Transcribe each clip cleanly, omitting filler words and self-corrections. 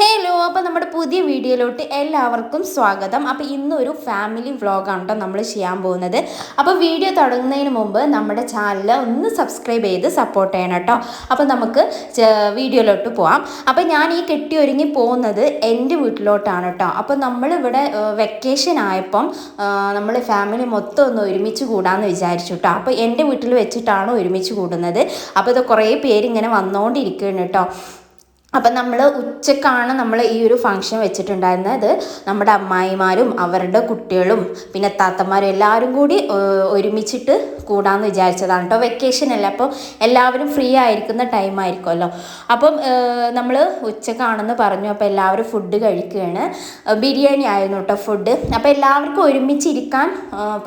Hello, അപ്പോൾ നമ്മുടെ പുതിയ വീഡിയോയിലോട്ട് എല്ലാവർക്കും സ്വാഗതം. അപ്പോൾ ഇന്നൊരു ഫാമിലി വ്ളോഗാണ് കേട്ടോ നമ്മൾ ചെയ്യാൻ പോകുന്നത്. അപ്പോൾ വീഡിയോ തുടങ്ങുന്നതിന് മുമ്പ് നമ്മുടെ ചാനൽ ഒന്ന് സബ്സ്ക്രൈബ് ചെയ്ത് സപ്പോർട്ട് ചെയ്യണം കേട്ടോ. അപ്പോൾ നമുക്ക് വീഡിയോയിലോട്ട് പോവാം. അപ്പോൾ ഞാൻ ഈ കെട്ടി ഒരുങ്ങി പോകുന്നത് എൻ്റെ വീട്ടിലോട്ടാണ് കേട്ടോ. അപ്പോൾ നമ്മളിവിടെ വെക്കേഷൻ ആയപ്പം നമ്മൾ ഫാമിലി മൊത്തം ഒന്ന് ഒരുമിച്ച് കൂടാമെന്ന് വിചാരിച്ചു കേട്ടോ. അപ്പോൾ എൻ്റെ വീട്ടിൽ വെച്ചിട്ടാണ് ഒരുമിച്ച് കൂടുന്നത്. അപ്പോൾ ഇത് കുറേ പേരിങ്ങനെ വന്നുകൊണ്ടിരിക്കുകയാണ് കേട്ടോ. അപ്പം നമ്മൾ ഉച്ചക്കാണ് നമ്മൾ ഈ ഒരു ഫംഗ്ഷൻ വെച്ചിട്ടുണ്ടായിരുന്നത്. നമ്മുടെ അമ്മായിമാരും അവരുടെ കുട്ടികളും പിന്നെ താത്തമാരും എല്ലാവരും കൂടി ഒരുമിച്ചിട്ട് കൂടാമെന്ന് വിചാരിച്ചതാണ് കേട്ടോ. വെക്കേഷനല്ല, അപ്പോൾ എല്ലാവരും ഫ്രീ ആയിരിക്കുന്ന ടൈമായിരിക്കുമല്ലോ. അപ്പം നമ്മൾ ഉച്ചക്കാണെന്ന് പറഞ്ഞു. അപ്പോൾ എല്ലാവരും ഫുഡ് കഴിക്കുകയാണ്. ബിരിയാണി ആയിരുന്നു കേട്ടോ ഫുഡ്. അപ്പോൾ എല്ലാവർക്കും ഒരുമിച്ചിരിക്കാൻ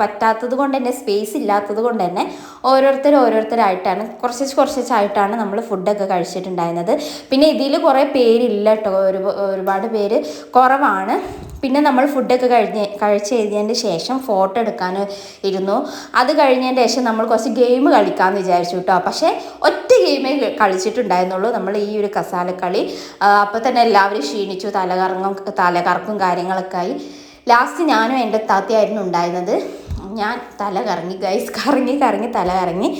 പറ്റാത്തത് കൊണ്ട് തന്നെ, സ്പേസ് ഇല്ലാത്തത് കൊണ്ട് തന്നെ ഓരോരുത്തരായിട്ടാണ് കുറച്ചായിട്ടാണ് നമ്മൾ ഫുഡൊക്കെ കഴിച്ചിട്ടുണ്ടായിരുന്നത്. പിന്നെ ഇതിൽ കുറേ പേരില്ല കേട്ടോ, ഒരുപാട് പേര് കുറവാണ്. പിന്നെ നമ്മൾ ഫുഡൊക്കെ കഴിച്ച് കഴിഞ്ഞതിന് ശേഷം ഫോട്ടോ എടുക്കാൻ ഇരുന്നു. അത് കഴിഞ്ഞതിന് ശേഷം നമ്മൾ കുറച്ച് ഗെയിം കളിക്കാമെന്ന് വിചാരിച്ചു കേട്ടോ. പക്ഷേ ഒറ്റ ഗെയിമേ കളിച്ചിട്ടുണ്ടായിരുന്നുള്ളൂ, നമ്മൾ ഈ ഒരു കസാലക്കളി. അപ്പോൾ തന്നെ എല്ലാവരും ക്ഷീണിച്ചു, തലകറക്കും കാര്യങ്ങളൊക്കെ ആയി. ലാസ്റ്റ് ഞാനും എൻ്റെ താത്തയായിരുന്നു ഉണ്ടായിരുന്നത്. ഞാൻ തല കറങ്ങി ഗൈസ്, കറങ്ങി തല കറങ്ങി.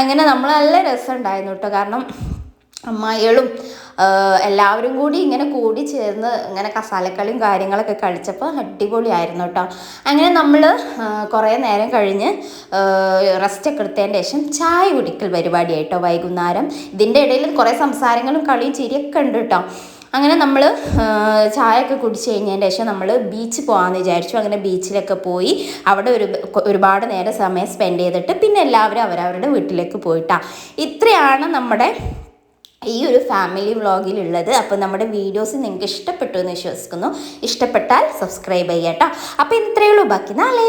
അങ്ങനെ നമ്മൾ നല്ല രസം ഉണ്ടായിരുന്നു കേട്ടോ. കാരണം അമ്മായികളും എല്ലാവരും കൂടി ഇങ്ങനെ കൂടി ചേർന്ന് ഇങ്ങനെ കസാലക്കളിയും കാര്യങ്ങളൊക്കെ കളിച്ചപ്പോൾ അടിപൊളിയായിരുന്നു കേട്ടോ. അങ്ങനെ നമ്മൾ കുറേ നേരം കഴിഞ്ഞ് റെസ്റ്റൊക്കെ എടുത്തതിന് ശേഷം ചായ കുടിക്കൽ പരിപാടിയായിട്ടോ വൈകുന്നേരം. ഇതിൻ്റെ ഇടയിൽ കുറേ സംസാരങ്ങളും കളിയും ചിരിയൊക്കെ ഉണ്ട് കേട്ടോ. അങ്ങനെ നമ്മൾ ചായയൊക്കെ കുടിച്ച് കഴിഞ്ഞതിന് ശേഷം നമ്മൾ ബീച്ച് പോകാമെന്ന് വിചാരിച്ചു. അങ്ങനെ ബീച്ചിലൊക്കെ പോയി അവിടെ ഒരുപാട് നേരം സമയം സ്പെൻഡ് ചെയ്തിട്ട് പിന്നെ എല്ലാവരും അവരവരുടെ വീട്ടിലേക്ക് പോയിട്ടാണ്. ഇത്രയാണ് നമ്മുടെ ഈ ഒരു ഫാമിലി വ്ളോഗിലുള്ളത്. അപ്പോൾ നമ്മുടെ വീഡിയോസ് നിങ്ങൾക്ക് ഇഷ്ടപ്പെട്ടു എന്ന് വിശ്വസിക്കുന്നു. ഇഷ്ടപ്പെട്ടാൽ സബ്സ്ക്രൈബ് ചെയ്യാം കേട്ടോ. അപ്പോൾ ഇത്രയേ ഉള്ളൂ, ബാക്കി നാളെ